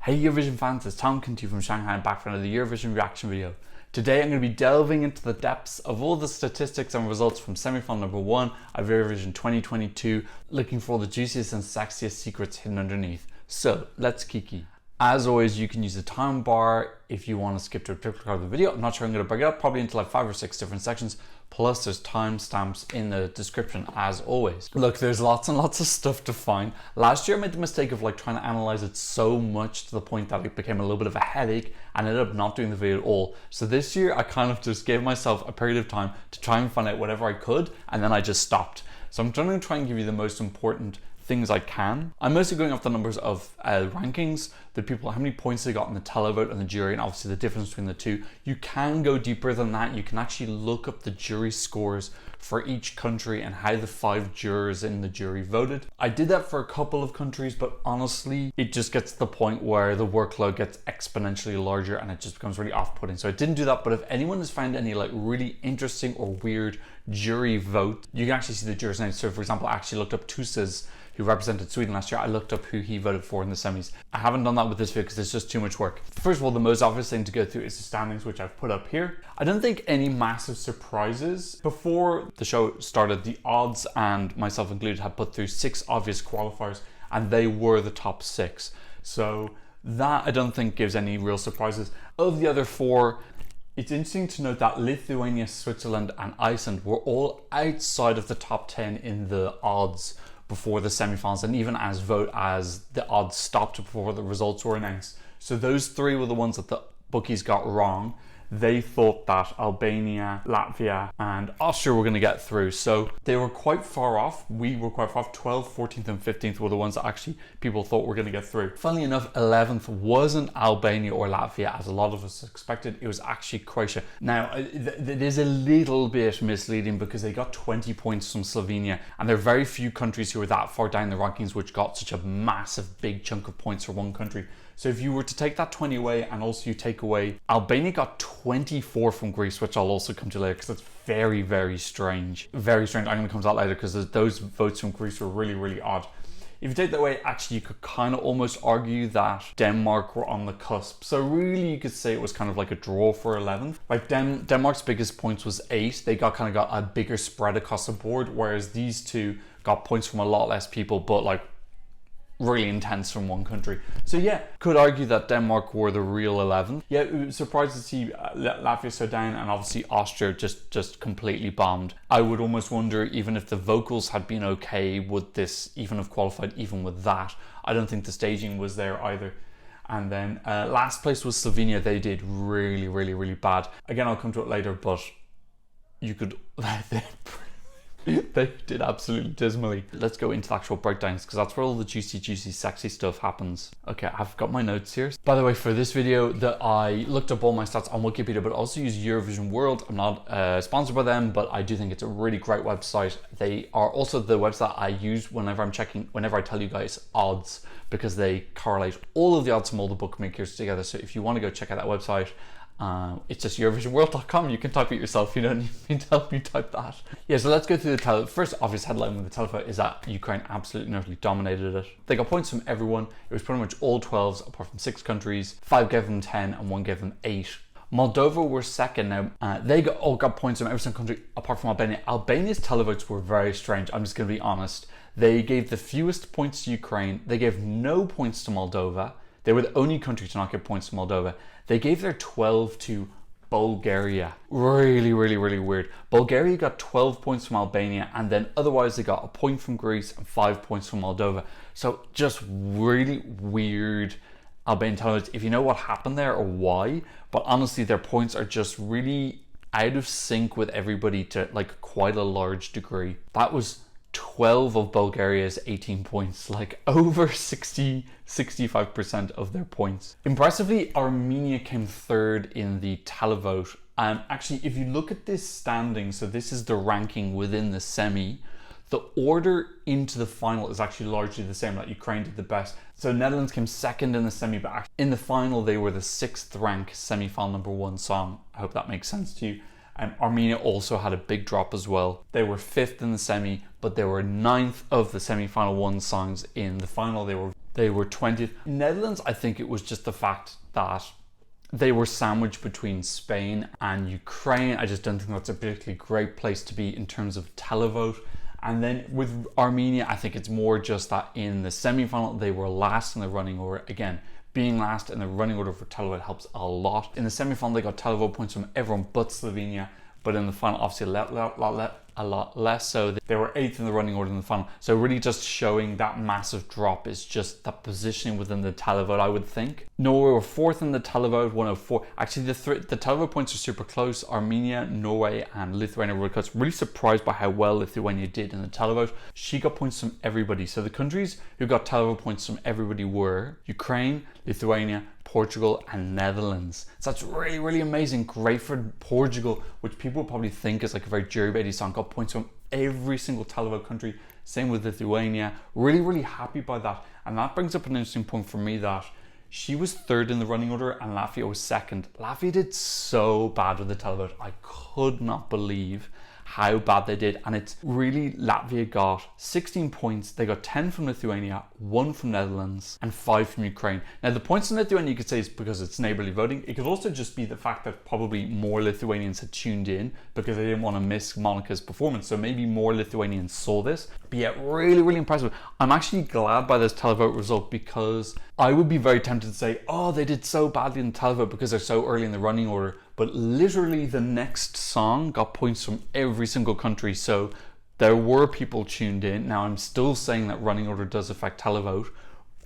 Hey Eurovision fans, it's Tom Kinty from Shanghai, back for another Eurovision reaction video. Today I'm going to be delving into the depths of all the statistics and results from semi-final number 1 of Eurovision 2022, looking for all the juiciest and sexiest secrets hidden underneath. So let's kiki. As always, you can use the time bar if you want to skip to a particular part of the video. I'm not sure I'm going to break it up, probably into like 5 or 6 different sections. Plus there's timestamps in the description as always. Look, there's lots and lots of stuff to find. Last year I made the mistake of like trying to analyze it so much to the point that it became a little bit of a headache and ended up not doing the video at all. So this year I kind of just gave myself a period of time to try and find out whatever I could, and then I just stopped. So I'm going to try and give you the most important things I can. I'm mostly going off the numbers of rankings, the people, how many points they got in the televote and the jury, and obviously the difference between the two. You can go deeper than that. You can actually look up the jury scores for each country and how the 5 jurors in the jury voted. I did that for a couple of countries, but honestly, it just gets to the point where the workload gets exponentially larger and it just becomes really off-putting. So I didn't do that, but if anyone has found any like really interesting or weird jury vote, you can actually see the jurors' names. So for example, I actually looked up Tusa's, who represented Sweden last year. I looked up who he voted for in the semis. I haven't done that with this video because it's just too much work. First of all, the most obvious thing to go through is the standings, which I've put up here. I don't think any massive surprises. Before the show started, the odds, and myself included, had put through 6 obvious qualifiers, and they were the top 6. So that I don't think gives any real surprises. Of the other 4, it's interesting to note that Lithuania, Switzerland, and Iceland were all outside of the top 10 in the odds before the semi-finals, and even as the odds stopped before the results were announced. So those 3 were the ones that the bookies got wrong. They thought that Albania, Latvia, and Austria were going to get through. So they were quite far off. We were quite far off. 12th, 14th, and 15th were the ones that actually people thought were going to get through. Funnily enough, 11th wasn't Albania or Latvia, as a lot of us expected. It was actually Croatia. Now, it is a little bit misleading because they got 20 points from Slovenia, and there are very few countries who are that far down the rankings which got such a massive, big chunk of points for one country. So if you were to take that 20 away, and also you take away, Albania got 24 from Greece, which I'll also come to later because that's very, very strange. Very strange. I'm going to come to that later because those votes from Greece were really, really odd. If you take that away, actually you could kind of almost argue that Denmark were on the cusp. So really you could say it was kind of like a draw for 11th. Like Denmark's biggest points was 8. They got a bigger spread across the board, whereas these 2 got points from a lot less people, but like really intense from one country. So yeah, could argue that Denmark were the real 11th. Yeah, it was surprised to see Latvia so down, and obviously Austria just completely bombed. I would almost wonder, even if the vocals had been okay, would this even have qualified even with that? I don't think the staging was there either. And then last place was Slovenia. They did really, really, really bad. Again, I'll come to it later, but you could they did absolutely dismally. Let's go into the actual breakdowns because that's where all the juicy, sexy stuff happens. Okay, I've got my notes here. By the way, for this video, I looked up all my stats on Wikipedia, but also use Eurovision World. I'm not sponsored by them, but I do think it's a really great website. They are also the website I use whenever I tell you guys odds, because they correlate all of the odds from all the bookmakers together. So if you want to go check out that website, it's just eurovisionworld.com. You can type it yourself. You don't need to help me type that. Yeah, so let's go through the televote. First obvious headline with the televote is that Ukraine absolutely and utterly dominated it. They got points from everyone. It was pretty much all 12s apart from 6 countries. 5 gave them 10 and 1 gave them 8. Moldova were second. Now they all got points from every single country apart from Albania. Albania's televotes were very strange. I'm just going to be honest. They gave the fewest points to Ukraine. They gave no points to Moldova. They were the only country to not get points to Moldova. They gave their 12 to Bulgaria. Really, really, really weird. Bulgaria got 12 points from Albania, and then otherwise they got a point from Greece and 5 points from Moldova. So just really weird Albanian televotes. If you know what happened there or why, but honestly their points are just really out of sync with everybody to like quite a large degree. That was 12 of Bulgaria's 18 points, like over 65% of their points. Impressively, Armenia came 3rd in the televote. Actually, if you look at this standing, so this is the ranking within the semi, the order into the final is actually largely the same. Like Ukraine did the best. So Netherlands came 2nd in the semi, but actually in the final they were the 6th ranked semi-final number 1 song. I hope that makes sense to you. Armenia also had a big drop as well. They were 5th in the semi, but they were 9th of the semi-final 1 songs in the final. They were They were 20th. Netherlands, I think it was just the fact that they were sandwiched between Spain and Ukraine. I just don't think that's a particularly great place to be in terms of televote. And then with Armenia, I think it's more just that in the semi-final, they were last in the running order. Again, being last in the running order for televote helps a lot. In the semi-final, they got televote points from everyone but Slovenia. But in the final, obviously a lot less so. They were 8th in the running order in the final. So really just showing that massive drop is just that positioning within the televote, I would think. Norway were 4th in the televote, 104. Actually, the televote points are super close. Armenia, Norway, and Lithuania were close. Really surprised by how well Lithuania did in the televote. She got points from everybody. So the countries who got televote points from everybody were Ukraine, Lithuania, Portugal, and Netherlands. So that's really, really amazing. Great for Portugal, which people probably think is like a very jury-baity song. Got points from every single televote country. Same with Lithuania. Really, really happy by that. And that brings up an interesting point for me that she was 3rd in the running order and Latvia was 2nd. Latvia did so bad with the televote. I could not believe how bad they did, and it's really, Latvia got 16 points. They got 10 from Lithuania, 1 from Netherlands, and 5 from Ukraine. Now the points in Lithuania you could say is because it's neighbourly voting. It could also just be the fact that probably more Lithuanians had tuned in because they didn't want to miss Monica's performance, so maybe more Lithuanians saw this. But yeah, really, really impressive. I'm actually glad by this televote result because I would be very tempted to say, oh, they did so badly in the televote because they're so early in the running order. But literally the next song got points from every single country. So there were people tuned in. Now I'm still saying that running order does affect televote,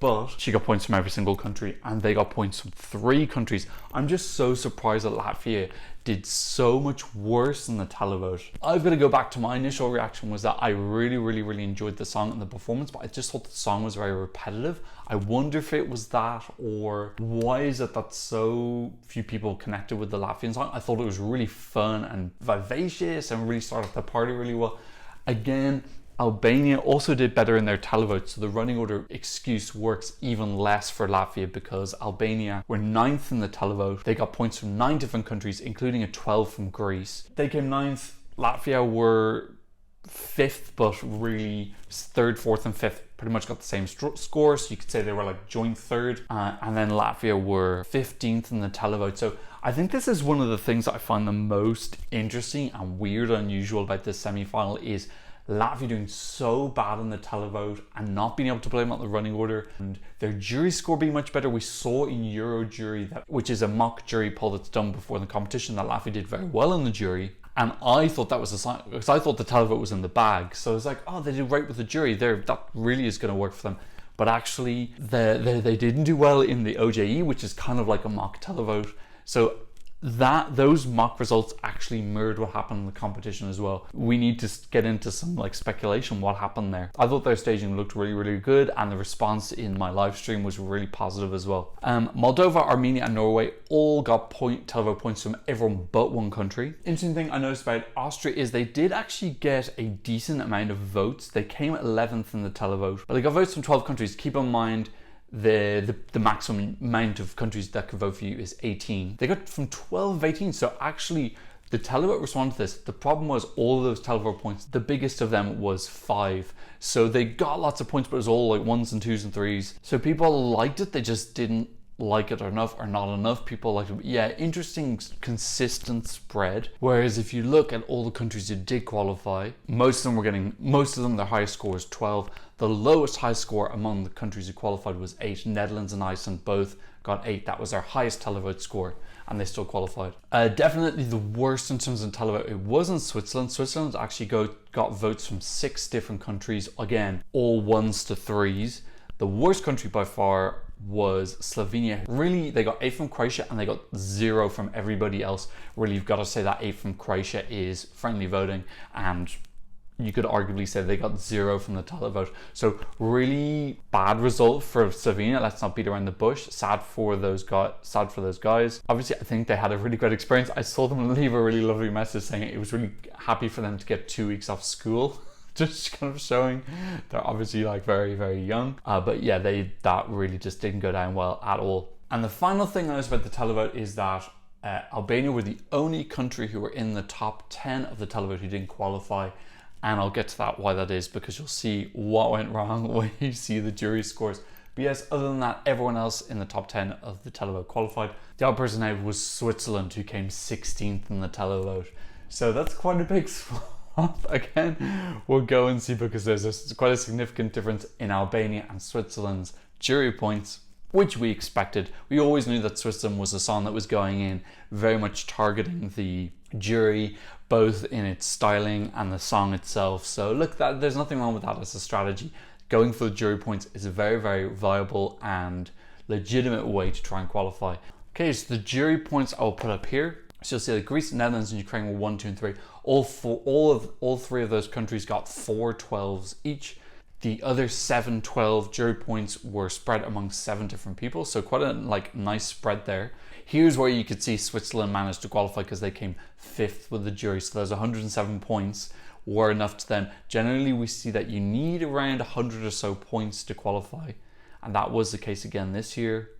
but she got points from every single country and they got points from 3 countries. I'm just so surprised that Latvia did so much worse in the televote. I've got to go back to my initial reaction was that I really, really, really enjoyed the song and the performance, but I just thought the song was very repetitive. I wonder if it was that, or why is it that so few people connected with the Latvian song? I thought it was really fun and vivacious and really started the party really well. Again, Albania also did better in their televote, so the running order excuse works even less for Latvia because Albania were 9th in the televote. They got points from 9 different countries, including a 12 from Greece. They came 9th. Latvia were 5th, but really 3rd, 4th, and 5th pretty much got the same score, so you could say they were like joint 3rd. And then Latvia were 15th in the televote. So I think this is one of the things that I find the most interesting and weird and unusual about this semi-final is Latvia doing so bad in the televote and not being able to blame on the running order, and their jury score being much better. We saw in Euro Jury, which is a mock jury poll that's done before the competition, that Latvia did very well in the jury. And I thought that was a sign, because I thought the televote was in the bag. So I was like, oh, they did right with the jury. That really is going to work for them. But actually, they didn't do well in the OJE, which is kind of like a mock televote. So those mock results actually mirrored what happened in the competition as well. We need to get into some like speculation what happened there. I thought their staging looked really, really good, and the response in my live stream was really positive as well. Moldova, Armenia, and Norway all got televote points from everyone but 1 country. Interesting thing I noticed about Austria is they did actually get a decent amount of votes. They came 11th in the televote, but they got votes from 12 countries. Keep in mind, the maximum amount of countries that could vote for you is 18. They got from 12 of 18, so actually the televote responded to this. The problem was all of those televote points, the biggest of them was 5. So they got lots of points, but it was all like 1s and 2s and 3s. So people liked it, they just didn't like it enough, or not enough people liked it. Yeah, interesting consistent spread. Whereas if you look at all the countries who did qualify, most of them their highest score is 12. The lowest high score among the countries who qualified was 8. Netherlands and Iceland both got 8. That was their highest televote score, and they still qualified. Definitely the worst in terms of televote, it wasn't Switzerland. Switzerland actually got votes from 6 different countries, again, all 1s to 3s. The worst country by far was Slovenia. Really, they got 8 from Croatia and they got 0 from everybody else. Really, you've got to say that 8 from Croatia is friendly voting, and you could arguably say they got 0 from the televote. So really bad result for Slovenia. Let's not beat around the bush. Sad for those guys. Obviously, I think they had a really great experience. I saw them leave a really lovely message saying it was really happy for them to get 2 weeks off school. Just kind of showing they're obviously like very, very young. But yeah, that really just didn't go down well at all. And the final thing I noticed about the televote is that Albania were the only country who were in the top 10 of the televote who didn't qualify. And I'll get to that, why that is, because you'll see what went wrong when you see the jury scores. But yes, other than that, everyone else in the top 10 of the Televote qualified. The odd person out was Switzerland, who came 16th in the Televote. So that's quite a big swap. Again, we'll go and see, because there's quite a significant difference in Albania and Switzerland's jury points, which we expected. We always knew that Switzerland was a song that was going in very much targeting the jury, both in its styling and the song itself. So look, there's nothing wrong with that as a strategy. Going for the jury points is a very, very viable and legitimate way to try and qualify. Okay, so the jury points I'll put up here. So you'll see that Greece, Netherlands, and Ukraine were 1, 2, and 3. All three of those countries got 4 12s each. The other 7 12 jury points were spread among 7 different people, so quite a nice spread there. Here's where you could see Switzerland managed to qualify, because they came 5th with the jury, so those 107 points were enough to them. Generally, we see that you need around 100 or so points to qualify, and that was the case again this year,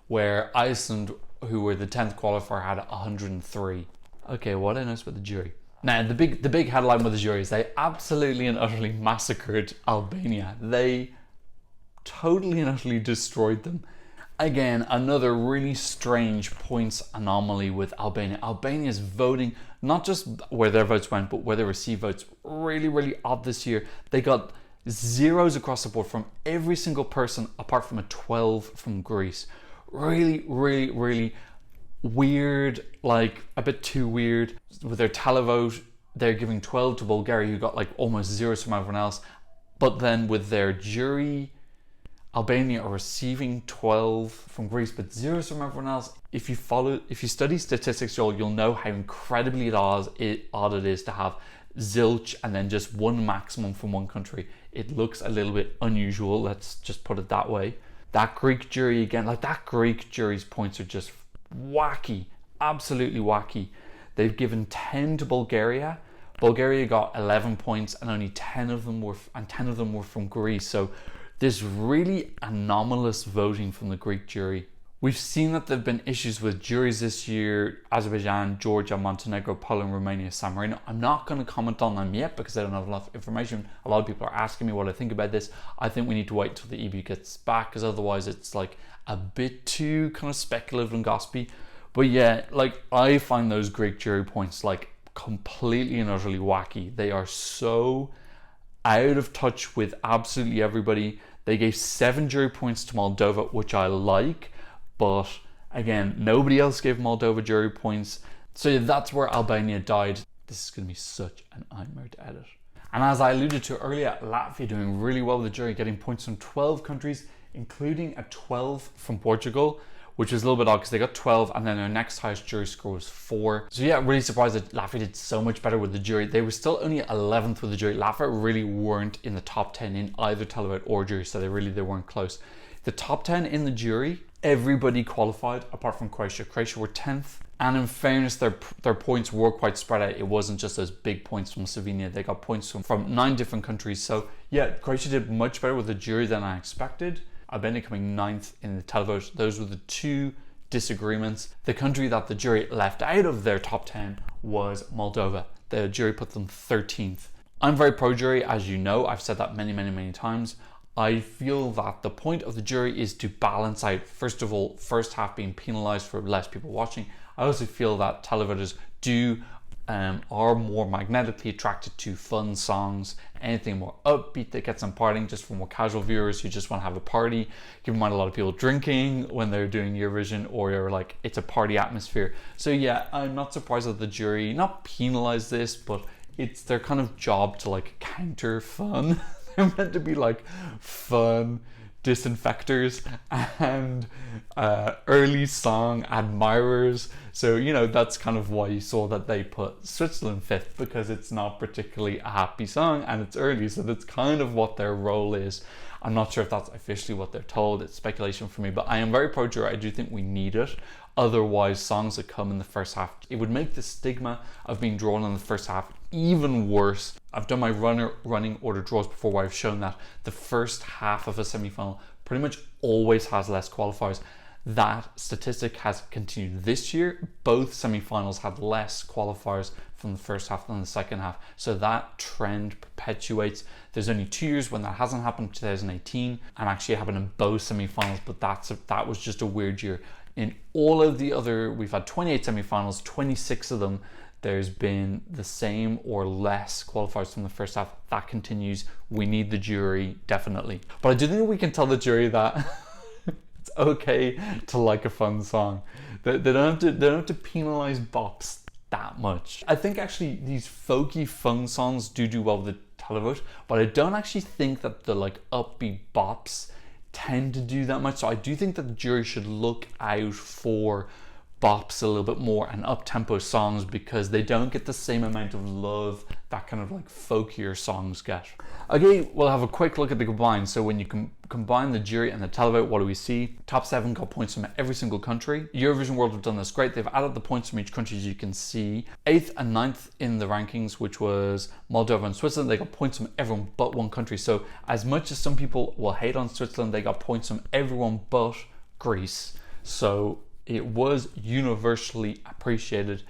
where Iceland, who were the 10th qualifier, had 103. Okay, what I noticed about the jury. Now, the big headline with the jury is they absolutely and utterly massacred Albania. They totally and utterly destroyed them. Again, another really strange points anomaly with Albania. Albania's voting, not just where their votes went, but where they received votes, really, really odd this year. They got zeros across the board from every single person, apart from a 12 from Greece. Really, really, really weird, a bit too weird. With their televote, they're giving 12 to Bulgaria, who got almost zeros from everyone else. But then with their jury, Albania are receiving 12 from Greece, but zeros from everyone else. If you study statistics, you'll know how incredibly odd it is to have zilch and then just one maximum from one country. It looks a little bit unusual, let's just put it that way. That Greek jury again, that Greek jury's points are just wacky, absolutely wacky. They've given 10 to Bulgaria. Bulgaria got 11 points, and only 10 of them were from Greece. So this really anomalous voting from the Greek jury. We've seen that there have been issues with juries this year: Azerbaijan, Georgia, Montenegro, Poland, Romania, San Marino. I'm not going to comment on them yet because I don't have enough information. A lot of people are asking me what I think about this. I think we need to wait till the EB gets back, because otherwise it's a bit too kind of speculative and gossipy. But yeah, I find those Greek jury points completely and utterly wacky. They are so out of touch with absolutely everybody. They gave 7 jury points to Moldova, which I like, but again, nobody else gave Moldova jury points. So yeah, that's where Albania died. This is going to be such an nightmare to edit. And as I alluded to earlier, Latvia doing really well with the jury, getting points from 12 countries, including a 12 from Portugal, which is a little bit odd because they got 12 and then their next highest jury score was 4. So yeah, really surprised that Latvia did so much better with the jury. They were still only 11th with the jury. Latvia really weren't in the top 10 in either Televote or jury, so they weren't close. The top 10 in the jury, everybody qualified apart from Croatia. Croatia were 10th. And in fairness, their points were quite spread out. It wasn't just those big points from Slovenia. They got points from 9 different countries. So yeah, Croatia did much better with the jury than I expected. Albania coming 9th in the Televote. Those were the 2 disagreements. The country that the jury left out of their top 10 was Moldova. The jury put them 13th. I'm very pro-jury, as you know. I've said that many, many, many times. I feel that the point of the jury is to balance out, first of all, first half being penalized for less people watching. I also feel that televoters are more magnetically attracted to fun songs, anything more upbeat that gets them partying, just for more casual viewers who just want to have a party. Keep in mind, a lot of people drinking when they're doing Eurovision, or it's a party atmosphere. So yeah, I'm not surprised that the jury not penalize this, but it's their kind of job to counter fun. They're meant to be fun disinfectors and early song admirers. So that's kind of why you saw that they put Switzerland 5th, because it's not particularly a happy song and it's early, so that's kind of what their role is. I'm not sure if that's officially what they're told. It's speculation for me, but I am very pro-jury. I do think we need it. Otherwise, songs that come in the first half, it would make the stigma of being drawn in the first half even worse. I've done my running order draws before, where I've shown that the first half of a semi-final pretty much always has less qualifiers. That statistic has continued this year. Both semi-finals had less qualifiers from the first half than the second half. So that trend perpetuates. There's only 2 years when that hasn't happened, 2018, and actually happened in both semi-finals, but that was just a weird year. In all of the other, we've had 28 semi-finals, 26 of them, there's been the same or less qualifiers from the first half. That continues. We need the jury, definitely. But I do think we can tell the jury that it's okay to like a fun song. They don't have to penalize bops that much. I think actually these folky fun songs do well with the televote, but I don't actually think that the like upbeat bops tend to do that much. So I do think that the jury should look out for bops a little bit more and up-tempo songs, because they don't get the same amount of love that kind of like folkier songs get. Okay, we'll have a quick look at the combined. So when you combine the jury and the televote, what do we see? Top 7 got points from every single country. Eurovision World have done this great. They've added the points from each country, as you can see. 8th and 9th in the rankings, which was Moldova and Switzerland. They got points from everyone but one country. So as much as some people will hate on Switzerland, they got points from everyone but Greece. So it was universally appreciated.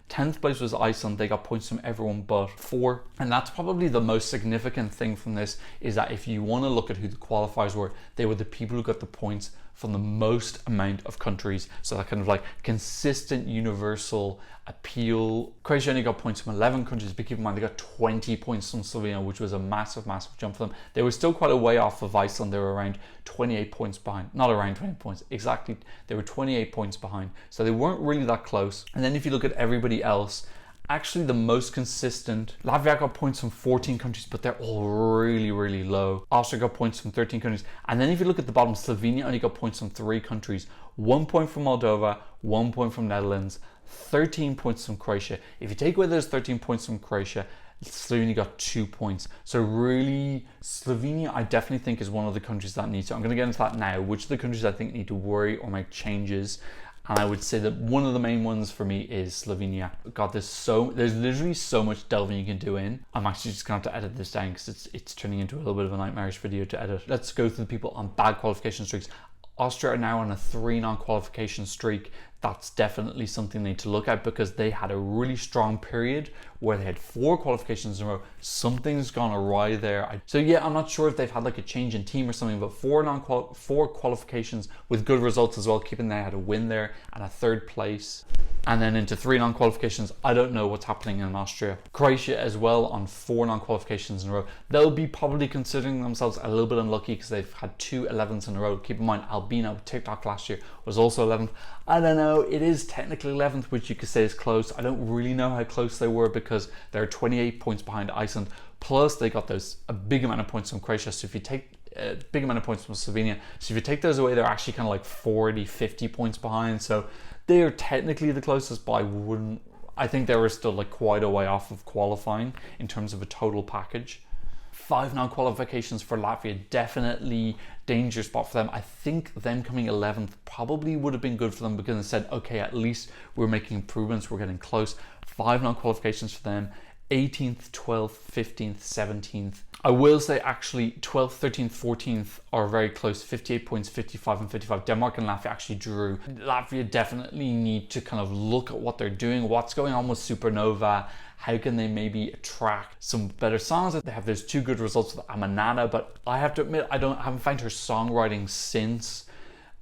10th place was Iceland. They got points from everyone but 4. And that's probably the most significant thing from this, is that if you want to look at who the qualifiers were, they were the people who got the points from the most amount of countries. So that kind of like consistent universal appeal. Croatia only got points from 11 countries, but keep in mind they got 20 points from Slovenia, which was a massive jump for them. They were still quite a way off of Iceland. They were around 28 points behind. Not around 20 points, exactly. They were 28 points behind. So they weren't really that close. And then if you look at everybody else, actually the most consistent, Latvia got points from 14 countries, but they're all really low. Austria got points from 13 countries. And then if you look at the bottom, Slovenia only got points from 3 countries. 1 point from Moldova, 1 point from Netherlands, 13 points from Croatia. If you take away those 13 points from Croatia, Slovenia got 2 points. So really, Slovenia, I definitely think is one of the countries that needs to. I'm going to get into that now. Which of the countries I think need to worry or make changes? And I would say that one of the main ones for me is Slovenia. God, there's literally so much delving you can do in. I'm actually just going to have to edit this down because it's turning into a little bit of a nightmarish video to edit. Let's go through the people on bad qualification streaks. Austria are now on a 3 non-qualification streak. That's definitely something they need to look at, because they had a really strong period where they had 4 qualifications in a row. Something's gone awry there. So yeah, I'm not sure if they've had like a change in team or something, but 4 qualifications with good results as well, keeping they had a win there and a 3rd place. And then into 3 non-qualifications. I don't know what's happening in Austria. Croatia as well on 4 non-qualifications in a row. They'll be probably considering themselves a little bit unlucky because they've had 2 11ths in a row. Keep in mind, Albina TikTok last year was also 11th. I don't know, it is technically 11th, which you could say is close. I don't really know how close they were because they're 28 points behind Iceland. Plus they got a big amount of points from Croatia. So if you take a big amount of points from Slovenia, so if you take those away, they're actually kind of like 40, 50 points behind. So they are technically the closest, but I think they were still like quite a way off of qualifying in terms of a total package. 5 non-qualifications for Latvia, definitely danger spot for them. I think them coming 11th probably would have been good for them, because they said, okay, at least we're making improvements, we're getting close. 5 non-qualifications for them. 18th, 12th, 15th, 17th. I will say actually 12th, 13th, 14th are very close. 58 points, 55 and 55. Denmark and Latvia actually drew. Latvia definitely need to kind of look at what they're doing, what's going on with Supernova. How can they maybe attract some better songs? They have those 2 good results with Amanada, but I have to admit I haven't found her songwriting since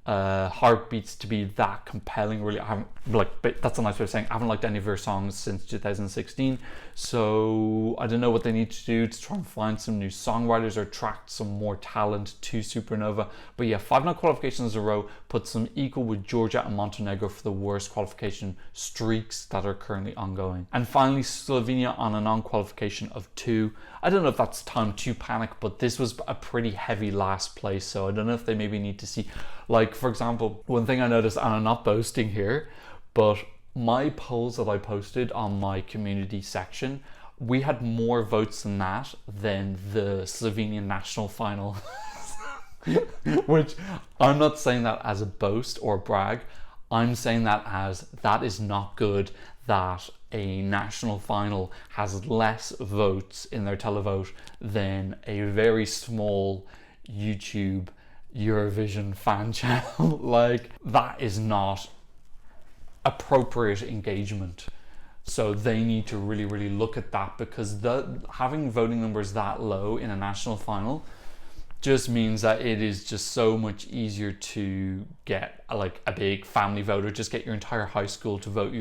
Heartbeats to be that compelling. Really, I haven't, but that's a nice way of saying I haven't liked any of her songs since 2016. So I don't know what they need to do to try and find some new songwriters or attract some more talent to Supernova. But yeah, 5 non-qualifications in a row puts them equal with Georgia and Montenegro for the worst qualification streaks that are currently ongoing. And finally, Slovenia on a non-qualification of 2. I don't know if that's time to panic, but this was a pretty heavy last place. So I don't know if they maybe need to see, like, for example, one thing I noticed, and I'm not boasting here, but my polls that I posted on my community section, we had more votes than that than the Slovenian national final. Which I'm not saying that as a boast or brag. I'm saying that as that is not good that a national final has less votes in their televote than a very small YouTube Eurovision fan channel. Like, that is not appropriate engagement. So they need to really, really look at that, because having voting numbers that low in a national final just means that it is just so much easier to get a big family vote, or just get your entire high school to vote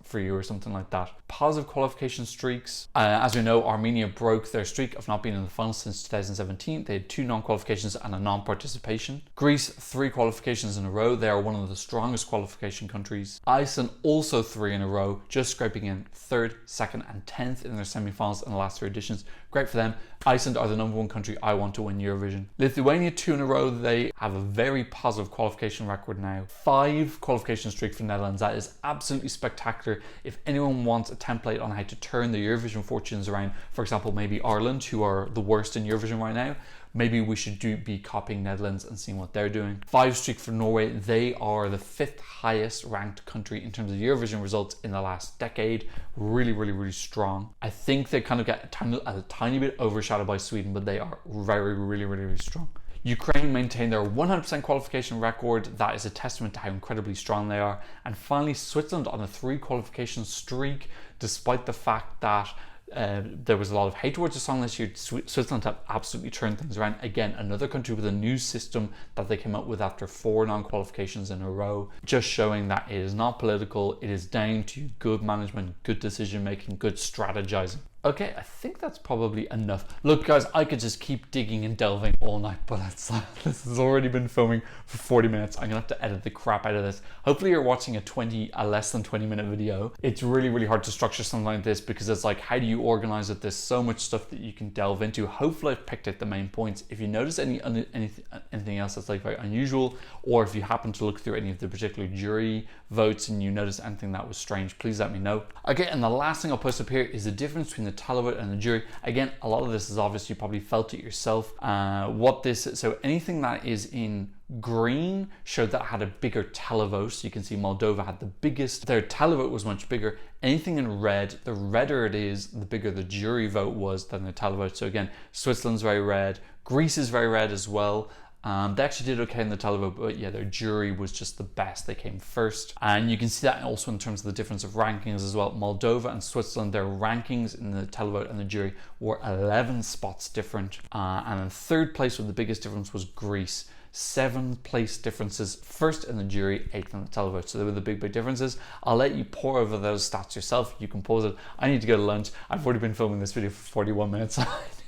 for you or something like that. Positive qualification streaks. As we know, Armenia broke their streak of not being in the final since 2017. They had 2 non-qualifications and a non-participation. Greece, 3 qualifications in a row. They are one of the strongest qualification countries. Iceland, also 3 in a row, just scraping in 3rd, 2nd and 10th in their semi-finals in the last 3 editions. Great for them. Iceland are the #1 country I want to win Eurovision. Lithuania, 2 in a row. They have a very positive qualification record now. 5 qualification streak for Netherlands. That is absolutely spectacular. If anyone wants a template on how to turn the Eurovision fortunes around, for example, maybe Ireland, who are the worst in Eurovision right now, maybe we should be copying Netherlands and seeing what they're doing. 5 streak for Norway. They are the 5th highest ranked country in terms of Eurovision results in the last decade. Really, really, really strong. I think they kind of get a tiny bit overshadowed by Sweden, but they are very, really, really, really strong. Ukraine maintained their 100% qualification record. That is a testament to how incredibly strong they are. And finally, Switzerland on a 3 qualification streak, despite the fact that there was a lot of hate towards the song this year. Switzerland have absolutely turned things around. Again, another country with a new system that they came up with after 4 non-qualifications in a row, just showing that it is not political. It is down to good management, good decision making, good strategizing. Okay, I think that's probably enough. Look guys, I could just keep digging and delving all night, but this has already been filming for 40 minutes. I'm gonna have to edit the crap out of this. Hopefully you're watching a less than 20-minute video. It's really, really hard to structure something like this, because it's like, how do you organize it? There's so much stuff that you can delve into. Hopefully I've picked out the main points. If you notice anything else that's like very unusual, or if you happen to look through any of the particular jury votes and you notice anything that was strange, please let me know. Okay, and the last thing I'll post up here is the difference between the Televote and the jury. Again, a lot of this is obvious, you probably felt it yourself. So anything that is in green showed that had a bigger televote. So you can see Moldova had the biggest, their televote was much bigger. Anything in red, the redder it is, the bigger the jury vote was than the televote. So again, Switzerland's very red, Greece is very red as well. They actually did okay in the televote, but yeah, their jury was just the best. They came first. And you can see that also in terms of the difference of rankings as well. Moldova and Switzerland, their rankings in the televote and the jury were 11 spots different. And in 3rd place with the biggest difference was Greece. 7 place differences, 1st in the jury, 8th in the televote. So they were the big differences. I'll let you pour over those stats yourself. You can pause it. I need to go to lunch. I've already been filming this video for 41 minutes.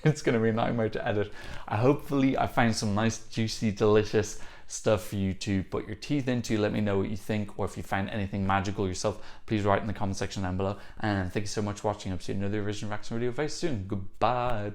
It's going to be a nightmare to edit. Hopefully I find some nice, juicy, delicious stuff for you to put your teeth into. Let me know what you think, or if you find anything magical yourself, please write in the comment section down below. And thank you so much for watching. I'll see you in another Eurovision reaction video very soon. Goodbye.